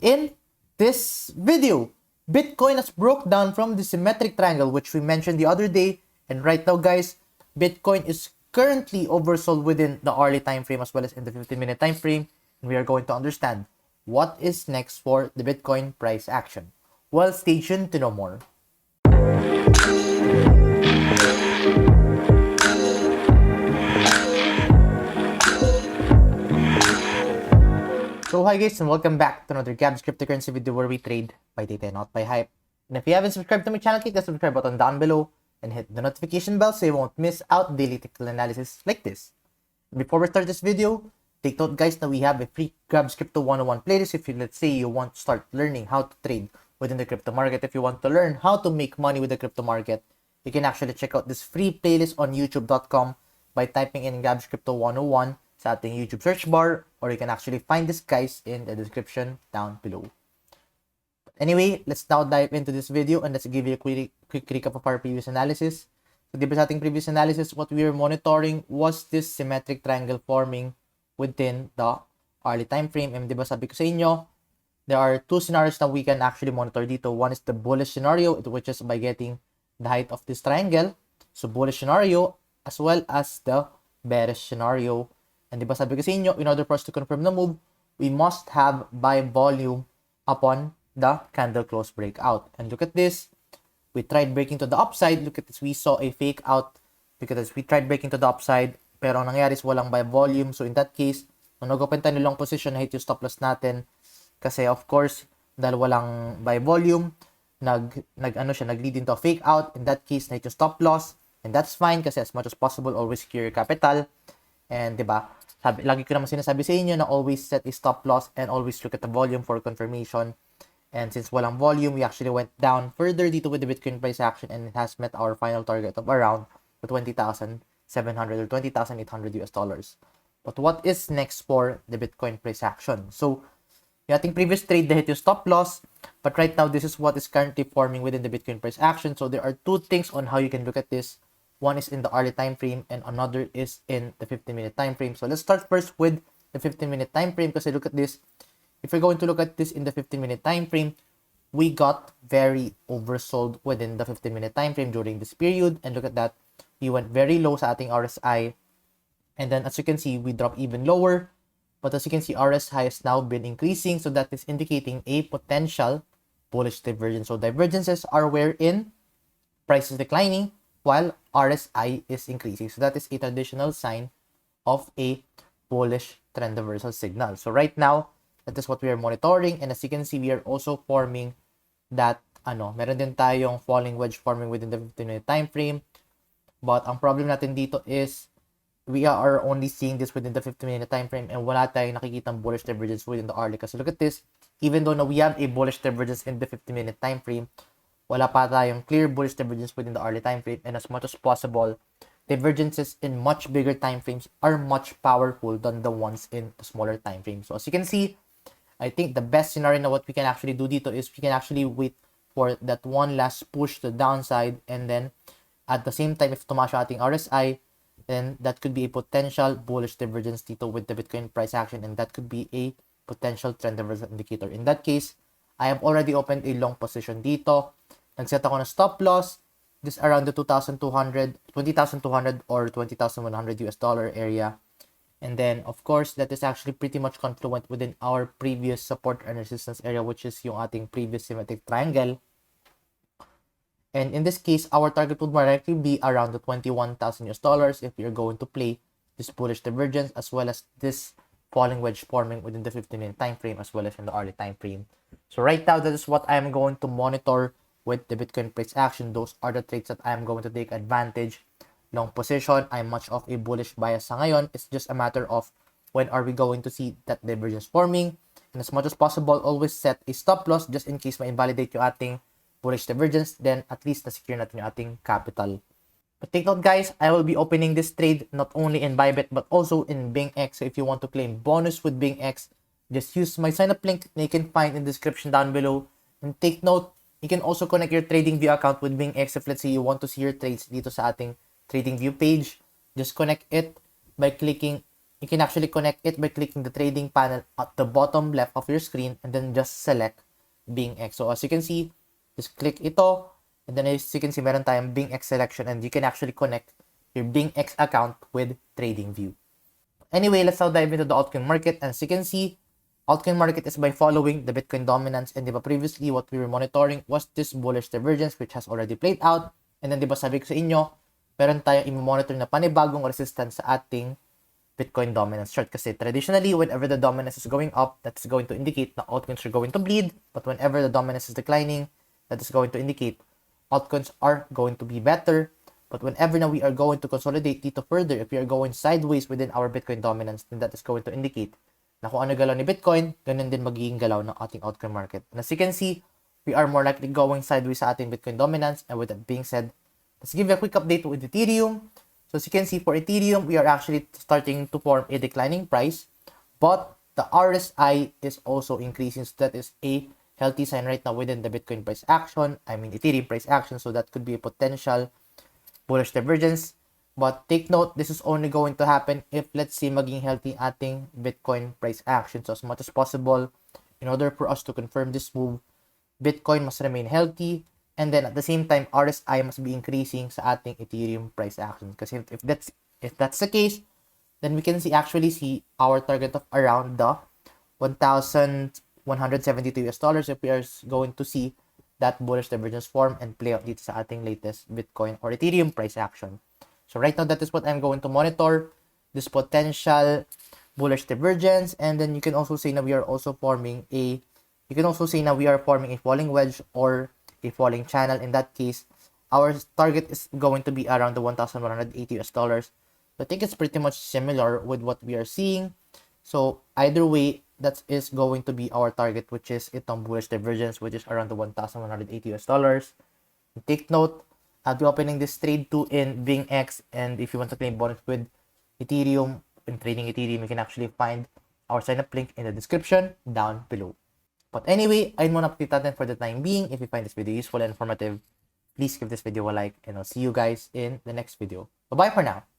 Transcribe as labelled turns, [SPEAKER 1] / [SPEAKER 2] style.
[SPEAKER 1] In this video, Bitcoin has broke down from the symmetric triangle which we mentioned the other day, and right now guys, Bitcoin is currently oversold within the hourly time frame as well as in the 15-minute time frame, and we are going to understand what is next for the Bitcoin price action. Well, stay tuned to know more. So hi guys, and welcome back to another Gabb's cryptocurrency video where we trade by data and not by hype. And if you haven't subscribed to my channel, click the subscribe button down below and hit the notification bell so you won't miss out daily technical analysis like this. And before we start this video, take note guys that we have a free Gabb's Crypto 101 playlist if you, let's say, you want to start learning how to trade within the crypto market. If you want to learn how to make money with the crypto market, you can actually check out this free playlist on youtube.com by typing in Gabb's Crypto 101 sa ating YouTube search bar, or you can actually find this guys in the description down below. But anyway, let's now dive into this video and let's give you a quick recap of our previous analysis. So, diba sa ating previous analysis, what we were monitoring was this symmetric triangle forming within the hourly time frame. And diba sabi ko sa inyo, there are two scenarios that we can actually monitor dito. One is the bullish scenario, which is by getting the height of this triangle. So, bullish scenario as well as the bearish scenario. And diba sabi ko sa inyo, in order for us to confirm the move, we must have buy volume upon the candle close breakout. And look at this. We tried breaking to the upside. Look at this. We saw a fake out because we tried breaking to the upside. Pero ang nangyari is walang buy volume. So in that case, nung nag-open tayo ng long position, hit yung stop loss natin. Kasi of course, dahil walang buy volume, nag-lead into a fake out. In that case, na-hit yung stop loss. And that's fine kasi as much as possible, always secure your capital. And diba, lagi ko naman sinasabi sa inyo na always set a stop loss and always look at the volume for confirmation. And since walang volume, we actually went down further dito with the Bitcoin price action, and it has met our final target of around the 20,700 or 20,800 US dollars. But what is next for the Bitcoin price action? So, yung ating previous trade, na hit yung stop loss. But right now, this is what is currently forming within the Bitcoin price action. So, there are two things on how you can look at this. One is in the hourly time frame and another is in the 15-minute time frame. So let's start first with the 15-minute time frame, because look at this. If you're going to look at this in the 15-minute time frame, we got very oversold within the 15-minute time frame during this period. And look at that. We went very low sa ating RSI. And then as you can see, we dropped even lower. But as you can see, RSI has now been increasing. So that is indicating a potential bullish divergence. So divergences are wherein price is declining while RSI is increasing. So that is a traditional sign of a bullish trend reversal signal. So right now, that is what we are monitoring. And as you can see, we are also forming that, meron din tayong falling wedge forming within the 15-minute time frame. But ang problem natin dito is, we are only seeing this within the 15-minute time frame and wala tayong nakikitang bullish divergence within the hourly. Kasi look at this, even though we have a bullish divergence in the 15-minute time frame, wala pa tayong clear bullish divergence within the hourly time frame. And as much as possible, divergences in much bigger time frames are much powerful than the ones in the smaller time frame. So as you can see, I think the best scenario na what we can actually do dito is we can actually wait for that one last push to the downside, and then at the same time, if tumaas yung ating RSI, then that could be a potential bullish divergence dito with the Bitcoin price action, and that could be a potential trend reversal indicator. In that case, I have already opened a long position dito. Nag-set ako ng stop loss this around the 20,200 or 20,100 US dollar area. And then, of course, that is actually pretty much confluent within our previous support and resistance area, which is yung ating previous symmetric triangle. And in this case, our target would more likely be around the 21,000 US dollars if you're going to play this bullish divergence as well as this falling wedge forming within the 15-minute time frame as well as in the hourly time frame. So right now, that is what I'm going to monitor with the Bitcoin price action. Those are the trades that I'm going to take advantage. Long position, I'm much of a bullish bias sa ngayon. It's just a matter of when are we going to see that divergence forming. And as much as possible, always set a stop loss just in case ma-invalidate yung ating bullish divergence. Then at least na-secure natin yung ating capital. But take note guys, I will be opening this trade not only in Bybit but also in BingX. So if you want to claim bonus with BingX, just use my sign-up link that you can find in the description down below. And take note, you can also connect your TradingView account with BingX if let's say you want to see your trades dito sa ating TradingView page. Just connect it by clicking you can actually connect it by clicking the trading panel at the bottom left of your screen and then just select Bing X. So as you can see, just click ito, and then as you can see, meron tayong Bing X selection, and you can actually connect your Bing X account with TradingView. Anyway, let's now dive into the altcoin market. And as you can see, altcoin market is by following the Bitcoin dominance. And diba previously, what we were monitoring was this bullish divergence which has already played out. And then diba sabi ko sa inyo, meron tayong i-monitor na panibagong resistance sa ating Bitcoin dominance chart. Kasi traditionally, whenever the dominance is going up, that's going to indicate na altcoins are going to bleed. But whenever the dominance is declining, that is going to indicate altcoins are going to be better. But whenever now we are going to consolidate dito further, if we are going sideways within our Bitcoin dominance, then that is going to indicate na kung ano galaw ni Bitcoin, ganun din magiging galaw ng ating altcoin market. And as you can see, we are more likely going sideways sa ating Bitcoin dominance. And with that being said, let's give you a quick update with Ethereum. So as you can see, for Ethereum, we are actually starting to form a declining price, but the RSI is also increasing. So that is a healthy sign right now within the Bitcoin price action. I mean, Ethereum price action. So that could be a potential bullish divergence. But take note, this is only going to happen if, let's say, maging healthy ating Bitcoin price action. So as much as possible, in order for us to confirm this move, Bitcoin must remain healthy. And then at the same time, RSI must be increasing sa ating Ethereum price action. Kasi if that's the case, then we can actually see our target of around the $1,172 if we are going to see that bullish divergence form and play out dito sa ating latest Bitcoin or Ethereum price action. So right now, that is what I'm going to monitor, this potential bullish divergence. And then you can also say now we are forming a falling wedge or a falling channel. In that case, our target is going to be around the $1,180. So I think it's pretty much similar with what we are seeing. So either way, that is going to be our target, which is itong bullish divergence, which is around the $1,180. Take note, I'll be opening this trade too in Bing X, and if you want to claim bonus with Ethereum, in trading Ethereum, you can actually find our sign up link in the description down below. But anyway, ayun muna update natin for the time being. If you find this video useful and informative, please give this video a like, and I'll see you guys in the next video. Bye-bye for now.